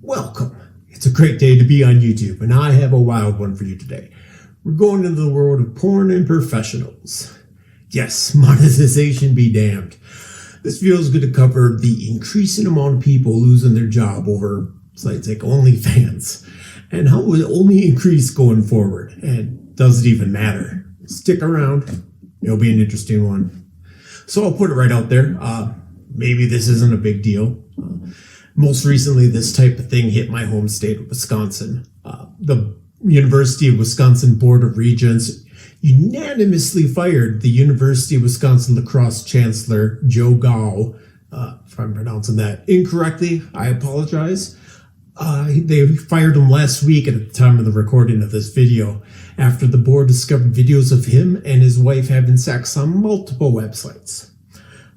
Welcome. It's a great day to be on YouTube, and I have a wild one for you today. We're going into the world of porn and professionals. Yes, monetization be damned. This video is going to cover the increasing amount of people losing their job over sites like OnlyFans, and how it will only increase going forward, and does it even matter? Stick around. It'll be an interesting one. So I'll put it right out there. Maybe this isn't a big deal. Most recently, this type of thing hit my home state of Wisconsin. The University of Wisconsin Board of Regents unanimously fired the University of Wisconsin lacrosse chancellor, Joe Gall. If I'm pronouncing that incorrectly, I apologize. They fired him last week at the time of the recording of this video after the board discovered videos of him and his wife having sex on multiple websites.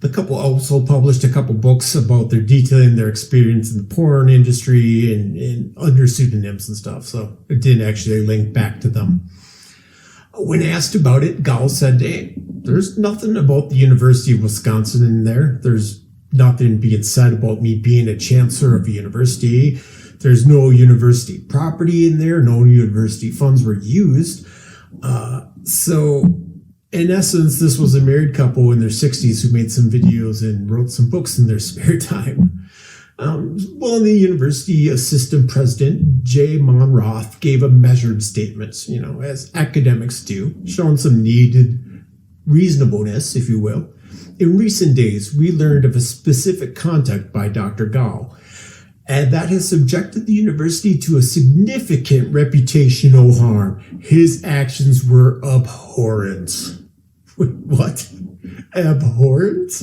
The couple also published a couple books about their detailing their experience in the porn industry and under pseudonyms and stuff, so it didn't actually link back to them. When asked about it, Gall said, "Hey, there's nothing about the University of Wisconsin in there. There's nothing being said about me being a chancellor of a university. There's no university property in there. No university funds were used." So in essence, this was a married couple in their 60s who made some videos and wrote some books in their spare time. The university assistant president, Jay Monroth, gave a measured statement, as academics do, showing some needed reasonableness, if you will. In recent days, we learned of a specific conduct by Dr. Gall, and that has subjected the university to a significant reputational harm. His actions were abhorrent. Wait, what? Abhorrent?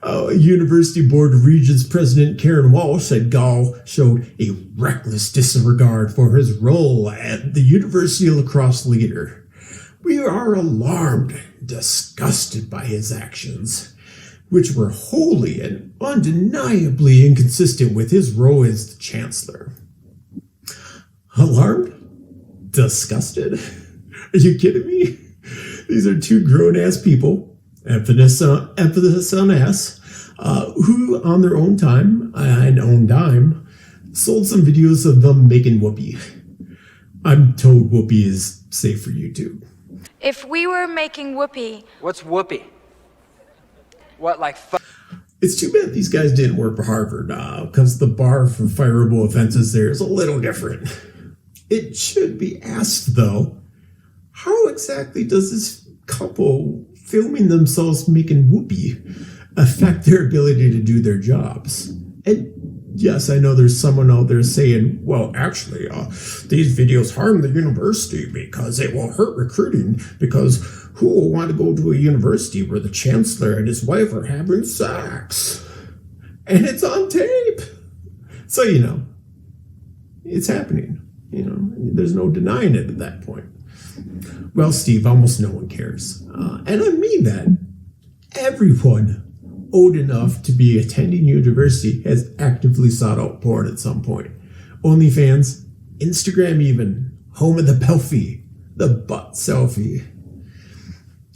University Board of Regents President Karen Walsh said Gall showed a reckless disregard for his role as the University lacrosse leader. "We are alarmed and disgusted by his actions, which were wholly and undeniably inconsistent with his role as the chancellor." Alarmed? Disgusted? Are you kidding me? These are two grown-ass people, emphasis on S, who on their own time and own dime sold some videos of them making whoopee. I'm told whoopee is safe for YouTube. If we were making whoopee... What's whoopee? What, like It's too bad these guys didn't work for Harvard, because the bar for fireable offenses there is a little different. It should be asked, though, how exactly does this couple filming themselves making whoopee affect their ability to do their jobs? And yes, I know there's someone out there saying, well, actually, these videos harm the university because it will hurt recruiting, because who will want to go to a university where the chancellor and his wife are having sex? And it's on tape. So, it's happening. There's no denying it at that point. Well, Steve, almost no one cares. And I mean that. Everyone old enough to be attending university has actively sought out porn at some point. OnlyFans, Instagram even, home of the pelfie, the butt selfie.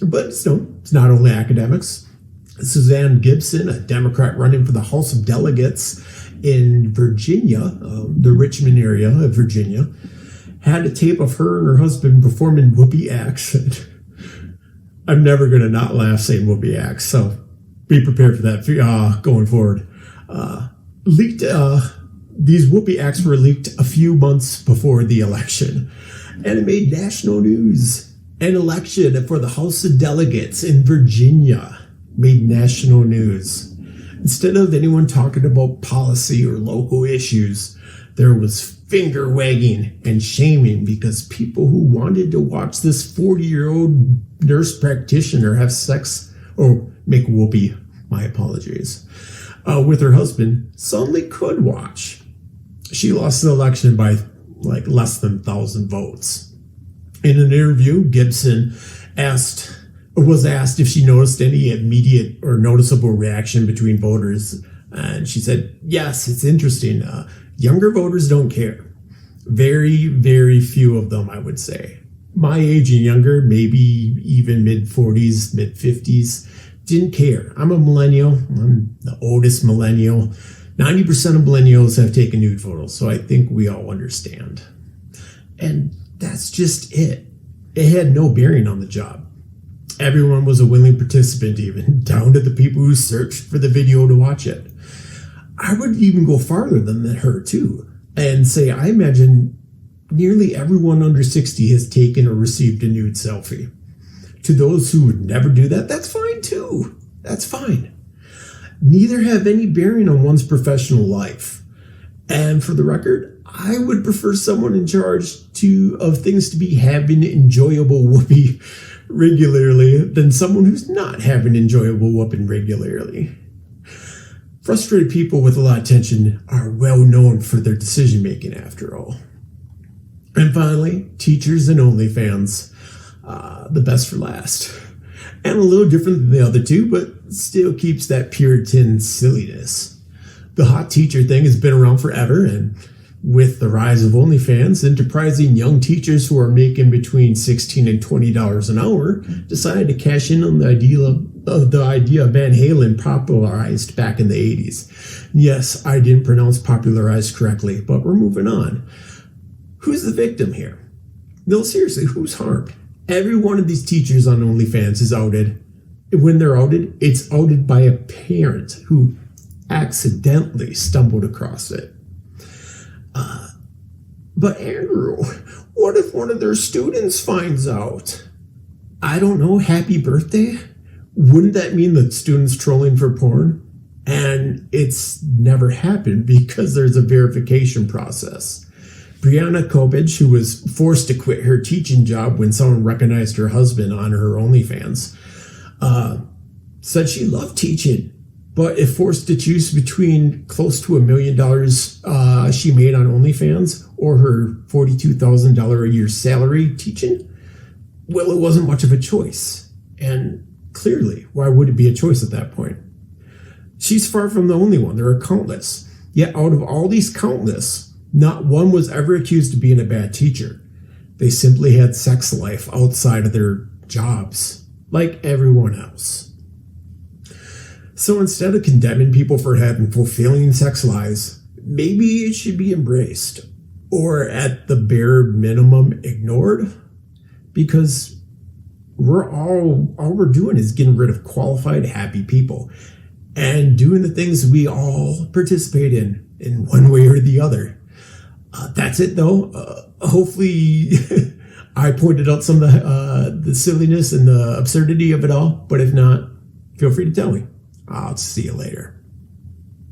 But it's not only academics. Suzanne Gibson, a Democrat running for the House of Delegates in Virginia, the Richmond area of Virginia, had a tape of her and her husband performing whoopee acts. I'm never going to not laugh saying whoopee acts, so be prepared for that going forward. These whoopee acts were leaked a few months before the election, and it made national news. An election for the House of Delegates in Virginia made national news. Instead of anyone talking about policy or local issues, there was finger wagging and shaming because people who wanted to watch this 40-year-old nurse practitioner have sex or make whoopee, my apologies, with her husband suddenly could watch. She lost the election by less than 1,000 votes. In an interview, Gibson was asked if she noticed any immediate or noticeable reaction between voters, and she said, "Yes, it's interesting. Younger voters don't care. Very, very few of them, I would say. My age and younger, maybe even mid-40s, mid-50s, didn't care. I'm a millennial. I'm the oldest millennial. 90% of millennials have taken nude photos, so I think we all understand. And that's just it. It had no bearing on the job. Everyone was a willing participant, even down to the people who searched for the video to watch it. I would even go farther than her, too, and say I imagine nearly everyone under 60 has taken or received a nude selfie. To those who would never do that, that's fine, too. That's fine. Neither have any bearing on one's professional life. And for the record, I would prefer someone in charge of things to be having enjoyable whoopee regularly than someone who's not having enjoyable whooping regularly. Frustrated people with a lot of tension are well known for their decision making, after all. And finally, teachers and OnlyFans, the best for last. And a little different than the other two, but still keeps that Puritan silliness. The hot teacher thing has been around forever, and with the rise of OnlyFans, enterprising young teachers who are making between $16 and $20 an hour decided to cash in on the idea Van Halen popularized back in the 80s. Yes, I didn't pronounce popularized correctly, but we're moving on. Who's the victim here? No, seriously, who's harmed? Every one of these teachers on OnlyFans is outed. When they're outed, it's outed by a parent who accidentally stumbled across it. But Andrew, what if one of their students finds out? I don't know, happy birthday? Wouldn't that mean that students trolling for porn? And it's never happened because there's a verification process. Brianna Kobich, who was forced to quit her teaching job when someone recognized her husband on her OnlyFans, said she loved teaching, but if forced to choose between close to $1 million she made on OnlyFans or her $42,000 a year salary teaching, well, it wasn't much of a choice. And clearly, why would it be a choice at that point? She's far from the only one. There are countless. Yet out of all these countless, not one was ever accused of being a bad teacher. They simply had sex life outside of their jobs, like everyone else. So instead of condemning people for having fulfilling sex lives, maybe it should be embraced, or at the bare minimum ignored, because all we're doing is getting rid of qualified, happy people and doing the things we all participate in one way or the other. That's it, though. Hopefully, I pointed out some of the silliness and the absurdity of it all. But if not, feel free to tell me. I'll see you later.